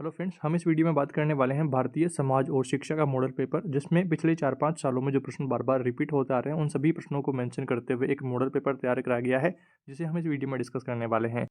Hello friends, हम इस video में बात करने वाले हैं भारतीय समाज और शिक्षा का मॉडल पेपर, जिसमें पिछले 4-5 सालों में जो प्रश्न बार बार रिपीट होते आ रहे हैं उन सभी प्रश्नों को मेंशन करते हुए एक मॉडल पेपर तैयार करा गया है, जिसे हम इस वीडियो में डिस्कस करने वाले हैं।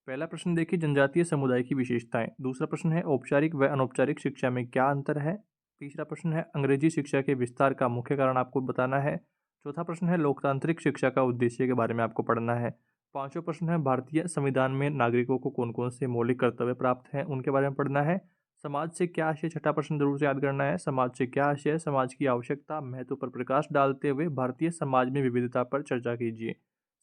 पहला प्रश्न देखिए, जनजातीय समुदाय की विशेषताएं। दूसरा प्रश्न है, औपचारिक व अनौपचारिक शिक्षा में क्या अंतर है। तीसरा प्रश्न है, अंग्रेजी शिक्षा के विस्तार का मुख्य कारण आपको बताना है। चौथा प्रश्न है, लोकतांत्रिक शिक्षा का उद्देश्य के बारे में आपको पढ़ना है। पांचवा प्रश्न है, भारतीय संविधान में नागरिकों को कौन कौन से मौलिक कर्तव्य प्राप्त हैं उनके बारे में पढ़ना है। समाज से क्या आशय, छठा प्रश्न जरूर से याद करना है। समाज से क्या आशय है, समाज की आवश्यकता, महत्व पर प्रकाश डालते हुए भारतीय समाज में विविधता पर चर्चा कीजिए।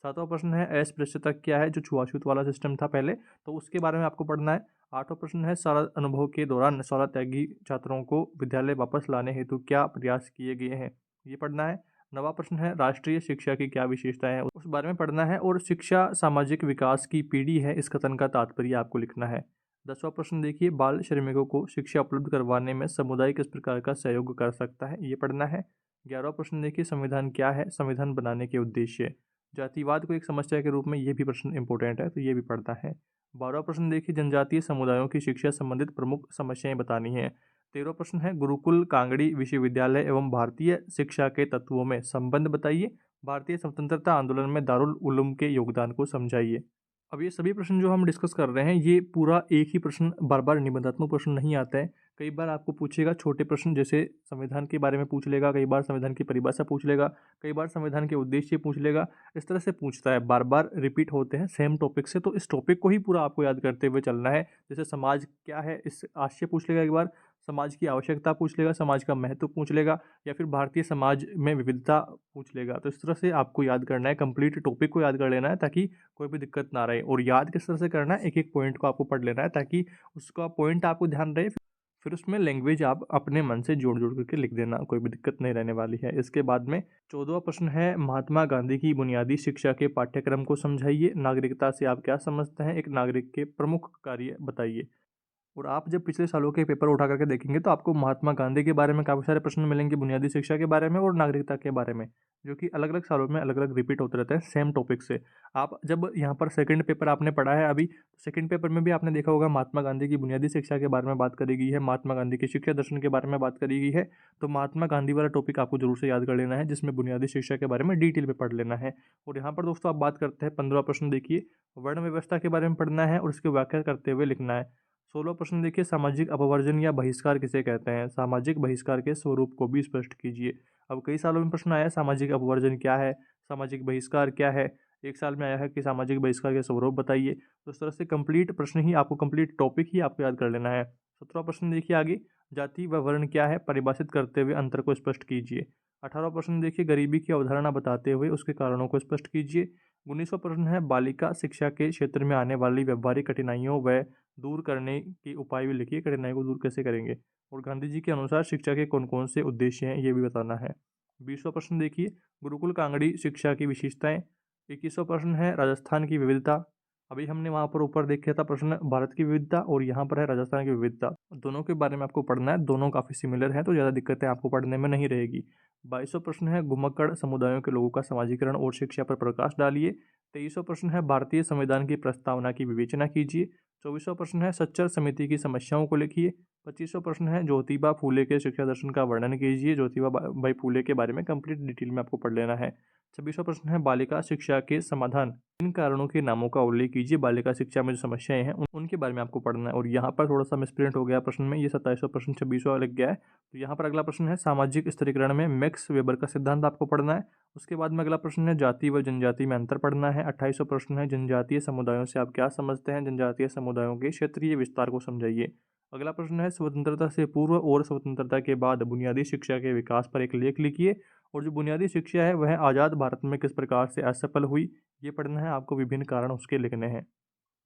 सातवां प्रश्न है, अस्पृश्यता क्या है, जो छुआछूत वाला सिस्टम था पहले, तो उसके बारे में आपको पढ़ना है। आठवां प्रश्न है, शाला अनुभव के दौरान शाला त्यागी छात्रों को विद्यालय वापस लाने हेतु क्या प्रयास किए गए हैं, ये पढ़ना है। नवा प्रश्न है, राष्ट्रीय शिक्षा की क्या विशेषताएं हैं, उस बारे में पढ़ना है। और शिक्षा सामाजिक विकास की पीढ़ी है, इस कथन का तात्पर्य आपको लिखना है। 10वां प्रश्न देखिए, बाल श्रमिकों को शिक्षा उपलब्ध करवाने में समुदाय किस प्रकार का सहयोग कर सकता है, ये पढ़ना है। 11वां प्रश्न देखिए, संविधान क्या है, संविधान बनाने के उद्देश्य। जातिवाद को एक समस्या के रूप में ये भी प्रश्न इंपॉर्टेंट है, तो ये भी पढ़ना है। 12वां प्रश्न देखिए, जनजातीय समुदायों की शिक्षा संबंधित प्रमुख समस्याएं बतानी है। 13वां प्रश्न है, गुरुकुल कांगड़ी विश्वविद्यालय एवं भारतीय शिक्षा के तत्वों में संबंध बताइए। भारतीय स्वतंत्रता आंदोलन में दारुल उलूम के योगदान को समझाइए। अब ये सभी प्रश्न जो हम डिस्कस कर रहे हैं, ये पूरा एक ही प्रश्न बार बार निबंधात्मक प्रश्न नहीं आता है। कई बार आपको पूछेगा छोटे प्रश्न, जैसे संविधान के बारे में पूछ लेगा, कई बार संविधान की परिभाषा पूछ लेगा, कई बार संविधान के उद्देश्य पूछ लेगा। इस तरह से पूछता है, बार बार रिपीट होते हैं सेम टॉपिक से, तो इस टॉपिक को ही पूरा आपको याद करते हुए चलना है। जैसे समाज क्या है, इस आशय पूछ लेगा एक बार, समाज की आवश्यकता पूछ लेगा, समाज का महत्व पूछ लेगा, या फिर भारतीय समाज में विविधता पूछ लेगा। तो इस तरह से आपको याद करना है, कंप्लीट टॉपिक को याद कर लेना है, ताकि कोई भी दिक्कत ना रहे। और याद किस तरह से करना है, एक एक पॉइंट को आपको पढ़ लेना है, ताकि उसका पॉइंट आपको ध्यान रहे। फिर उसमें लैंग्वेज आप अपने मन से जोड़ जोड़ करके लिख देना, कोई भी दिक्कत नहीं रहने वाली है। इसके बाद में 14वां प्रश्न है, महात्मा गांधी की बुनियादी शिक्षा के पाठ्यक्रम को समझाइए। नागरिकता से आप क्या समझते हैं, एक नागरिक के प्रमुख कार्य बताइए। और आप जब पिछले सालों के पेपर उठा करके देखेंगे, तो आपको महात्मा गांधी के बारे में काफ़ी सारे प्रश्न मिलेंगे, बुनियादी शिक्षा के बारे में और नागरिकता के बारे में, जो कि अलग अलग सालों में अलग अलग रिपीट होते रहते हैं सेम टॉपिक से। आप जब यहाँ पर सेकंड पेपर आपने पढ़ा है अभी, तो सेकंड पेपर में भी आपने देखा होगा महात्मा गांधी की बुनियादी शिक्षा के बारे में बात करी गई है, महात्मा गांधी की शिक्षा दर्शन के बारे में बात करी गई है। तो महात्मा गांधी वाला टॉपिक आपको जरूर से याद कर लेना है, जिसमें बुनियादी शिक्षा के बारे में डिटेल में पढ़ लेना है। और यहाँ पर दोस्तों आप बात करते हैं 15वां प्रश्न देखिए, वर्ण व्यवस्था के बारे में पढ़ना है और उसकी व्याख्या करते हुए लिखना है। 16वां प्रश्न देखिए, सामाजिक अपवर्जन या बहिष्कार किसे कहते हैं, सामाजिक बहिष्कार के स्वरूप को भी स्पष्ट कीजिए। अब कई सालों में प्रश्न आया है, सामाजिक अपवर्जन क्या है, सामाजिक बहिष्कार क्या है। एक साल में आया है कि सामाजिक बहिष्कार के स्वरूप बताइए। तो इस तरह से कंप्लीट प्रश्न ही आपको, कंप्लीट टॉपिक ही आपको याद कर लेना है। 17वां प्रश्न देखिए आगे, जाति व वर्ण क्या है, परिभाषित करते हुए अंतर को स्पष्ट कीजिए। 18वां प्रश्न देखिए, गरीबी की अवधारणा बताते हुए उसके कारणों को स्पष्ट कीजिए। 19वां प्रश्न है, बालिका शिक्षा के क्षेत्र में आने वाली व्यवहारिक कठिनाइयों व दूर करने के उपाय भी लिखिए, कठिनाई को दूर कैसे करेंगे। और गांधी जी के अनुसार शिक्षा के कौन कौन से उद्देश्य हैं, ये भी बताना है। 20वां प्रश्न देखिए, गुरुकुल कांगड़ी शिक्षा की विशेषताएं। 21वां प्रश्न है, राजस्थान की विविधता। अभी हमने वहाँ पर ऊपर देखा था प्रश्न भारत की विविधता, और यहाँ पर है राजस्थान की विविधता। दोनों के बारे में आपको पढ़ना है, दोनों काफ़ी सिमिलर हैं, तो ज़्यादा दिक्कतें आपको पढ़ने में नहीं रहेगी। 22वां प्रश्न है, घुमक्कड़ समुदायों के लोगों का समाजीकरण और शिक्षा पर प्रकाश डालिए। 23वां प्रश्न है, भारतीय संविधान की प्रस्तावना की विवेचना कीजिए। 24वां प्रश्न है, सच्चर समिति की समस्याओं को लिखिए। 25वां प्रश्न है, ज्योतिबा फूले के शिक्षा दर्शन का वर्णन कीजिए। ज्योतिबा भाई फूले के बारे में कंप्लीट डिटेल में आपको पढ़ लेना है। 26वां प्रश्न है, बालिका शिक्षा के समाधान। इन कारणों के नामों का उल्लेख कीजिए। बालिका शिक्षा में जो समस्याएं हैं उनके बारे में आपको पढ़ना है। और यहाँ पर थोड़ा सा मिसप्रिंट हो गया प्रश्न में, ये 27वां प्रश्न 26वां लग गया है। तो यहाँ पर अगला प्रश्न है, सामाजिक स्थिरीकरण में मैक्स वेबर का सिद्धांत आपको पढ़ना है। उसके बाद में अगला प्रश्न है, जाति व जनजाति में अंतर पढ़ना है। 28वां प्रश्न है, जनजातीय समुदायों से आप क्या समझते हैं, जनजातीय समुदायों के क्षेत्रीय विस्तार को समझाइए। अगला प्रश्न है, स्वतंत्रता से पूर्व और स्वतंत्रता के बाद बुनियादी शिक्षा के विकास पर एक लेख लिखिए। और जो बुनियादी शिक्षा है वह आज़ाद भारत में किस प्रकार से असफल हुई, ये पढ़ना है आपको, विभिन्न कारण उसके लिखने हैं।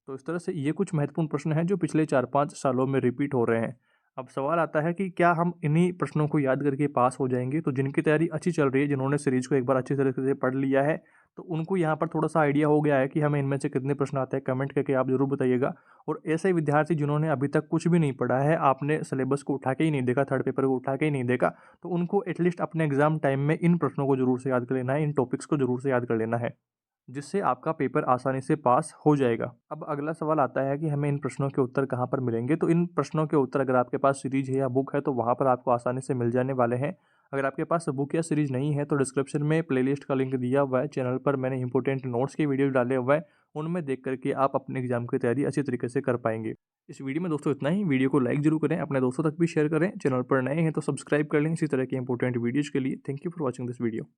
तो इस तरह से ये कुछ महत्वपूर्ण प्रश्न हैं जो पिछले 4-5 सालों में रिपीट हो रहे हैं। अब सवाल आता है कि क्या हम इन्हीं प्रश्नों को याद करके पास हो जाएंगे। तो जिनकी तैयारी अच्छी चल रही है, जिन्होंने सीरीज को एक बार अच्छी तरीके से पढ़ लिया है, तो उनको यहाँ पर थोड़ा सा आइडिया हो गया है कि हमें इनमें से कितने प्रश्न आते हैं। कमेंट करके आप जरूर बताइएगा। और ऐसे विद्यार्थी जिन्होंने अभी तक कुछ भी नहीं पढ़ा है, आपने सिलेबस को उठा के ही नहीं देखा, थर्ड पेपर को उठा के ही नहीं देखा, तो उनको एटलीस्ट अपने एग्जाम टाइम में इन प्रश्नों को जरूर से याद कर लेना है, इन टॉपिक्स को जरूर से याद कर लेना है। जिससे आपका पेपर आसानी से पास हो जाएगा। अब अगला सवाल आता है कि हमें इन प्रश्नों के उत्तर कहाँ पर मिलेंगे? तो इन प्रश्नों के उत्तर अगर आपके पास सीरीज़ है या बुक है तो वहाँ पर आपको आसानी से मिल जाने वाले हैं। अगर आपके पास बुक या सीरीज़ नहीं है तो डिस्क्रिप्शन में प्लेलिस्ट का लिंक दिया हुआ है। चैनल पर मैंने इंपॉर्टेंट नोट्स के वीडियो डाले हुए हैं, उनमें देख कर के आप अपने एग्ज़ाम की तैयारी अच्छी तरीके से कर पाएँगे। इस वीडियो में दोस्तों इतना ही। वीडियो को लाइक ज़रूर करें, अपने दोस्तों तक भी शेयर करें। चैनल पर नए हैं तो सब्सक्राइब कर लें इसी तरह के इंपॉर्टेंट वीडियोज़ के लिए। Thank you for watching this video.